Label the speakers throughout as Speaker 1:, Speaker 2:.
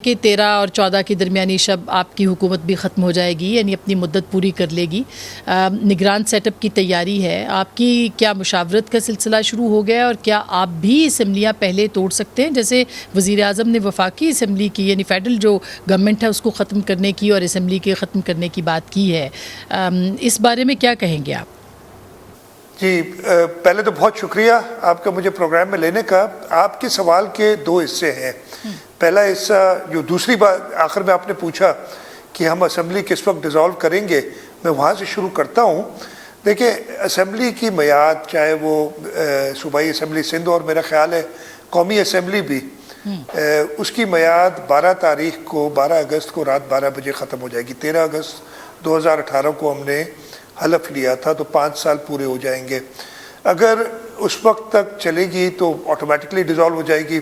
Speaker 1: کہ 13 اور 14 کی درمیانی شب آپ کی حکومت بھی ختم ہو جائے گی، یعنی اپنی مدت پوری کر لے گی۔ نگران سیٹ اپ کی تیاری ہے، آپ کی کیا مشاورت کا سلسلہ شروع ہو گیا اور کیا آپ بھی اسمبلیاں پہلے توڑ سکتے ہیں جیسے وزیر اعظم نے وفاقی اسمبلی کی یعنی فیڈرل جو گورنمنٹ ہے اس کو ختم کرنے کی اور اسمبلی کے ختم کرنے کی بات کی ہے، اس بارے میں کیا کہیں گے آپ؟
Speaker 2: جی پہلے تو بہت شکریہ آپ کا مجھے پروگرام میں لینے کا۔ آپ کے سوال کے دو حصے ہیں۔ پہلا حصہ جو دوسری بات آخر میں آپ نے پوچھا کہ ہم اسمبلی کس وقت ڈیزالو کریں گے، میں وہاں سے شروع کرتا ہوں۔ دیکھیں اسمبلی کی میعاد چاہے وہ صوبائی اسمبلی سندھ اور میرا خیال ہے قومی اسمبلی بھی، اس کی میعاد 12 اگست کو رات 12 بجے ختم ہو جائے گی۔ 13 اگست 2018 کو ہم نے حلف لیا تھا تو 5 سال پورے ہو جائیں گے۔ اگر اس وقت تک چلے گی تو آٹومیٹکلی ڈیزالو ہو جائے گی۔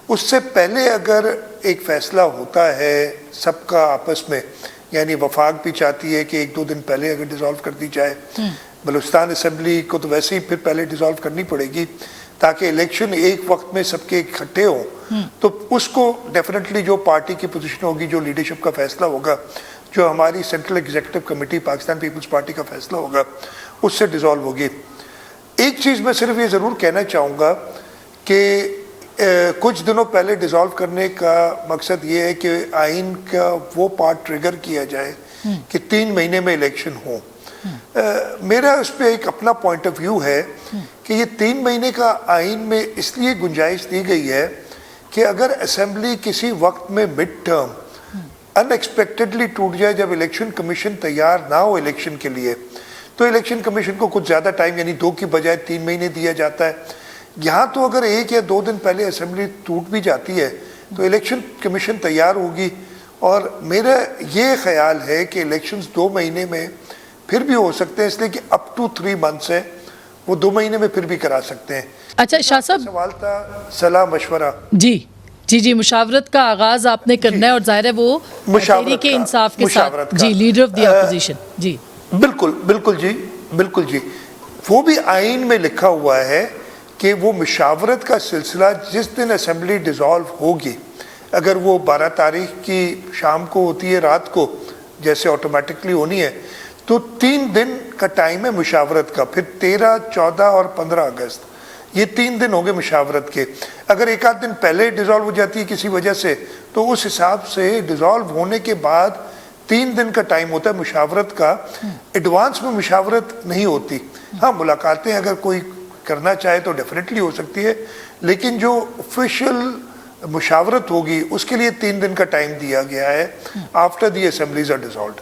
Speaker 2: اس سے پہلے اگر ایک فیصلہ ہوتا ہے سب کا آپس میں، یعنی وفاق بھی چاہتی ہے کہ 1-2 دن پہلے اگر ڈیزالو کر دی جائے، بلوچستان اسمبلی کو تو ویسے ہی پھر پہلے ڈیزالو کرنی پڑے گی تاکہ الیکشن ایک وقت میں سب کے اکٹھے ہوں، تو اس کو ڈیفینیٹلی جو پارٹی کی پوزیشن ہوگی، جو لیڈرشپ کا فیصلہ ہوگا، جو ہماری central executive committee Pakistan Peoples Party کا فیصلہ ہوگا، اس سے ڈیزالو ہوگی۔ ایک چیز میں صرف یہ ضرور کہنا چاہوں گا کہ کچھ دنوں پہلے ڈیزالو کرنے کا مقصد یہ ہے کہ آئین کا وہ پارٹ ٹریگر کیا جائے کہ 3 مہینے میں الیکشن ہوں۔ میرا اس پہ ایک اپنا پوائنٹ آف ویو ہے کہ یہ 3 مہینے کا آئین میں اس لیے گنجائش دی گئی ہے کہ اگر اسمبلی کسی وقت میں مڈ ٹرم ان ایکسپیکٹڈلی ٹوٹ جائے، جب الیکشن کمیشن تیار نہ ہو الیکشن کے لیے، تو الیکشن کمیشن کو کچھ زیادہ ٹائم یعنی 2 کی بجائے 3 مہینے دیا جاتا ہے۔ یہاں تو اگر 1 یا 2 دن پہلے اسمبلی ٹوٹ بھی جاتی ہے تو الیکشن کمیشن تیار ہوگی، اور میرا یہ خیال ہے کہ الیکشنز 2 مہینے میں پھر بھی ہو سکتے ہیں، اس لیے کہ اپ ٹو 3 months ہے، وہ 2 مہینے میں پھر بھی کرا سکتے ہیں۔
Speaker 1: اچھا شاہ صاحب،
Speaker 2: سوال تھا صلاح مشورہ۔
Speaker 1: جی مشاورت کا آغاز آپ نے کرنا ہے اور ظاہر ہے وہ تحریک انصاف کے ساتھ جی لیڈر آف دی اپوزیشن۔ جی بالکل جی
Speaker 2: وہ بھی آئین میں لکھا ہوا ہے کہ وہ مشاورت کا سلسلہ جس دن اسمبلی ڈیزالو ہوگی، اگر وہ 12 تاریخ کی شام کو ہوتی ہے رات کو جیسے آٹومیٹکلی ہونی ہے، تو 3 دن کا ٹائم ہے مشاورت کا، پھر 13، 14 اور 15 اگست یہ 3 دن ہوں گے مشاورت کے۔ اگر 1-8 دن پہلے ڈیزالو ہو جاتی ہے کسی وجہ سے تو اس حساب سے ڈیزالو ہونے کے بعد 3 دن کا ٹائم ہوتا ہے مشاورت کا۔ ایڈوانس میں مشاورت نہیں ہوتی، ہاں ملاقاتیں اگر کوئی کرنا چاہے تو ڈیفینیٹلی ہو سکتی ہے، لیکن جو آفیشیل مشاورت ہوگی اس کے لیے 3 دن کا ٹائم دیا گیا ہے after the assemblies are dissolved.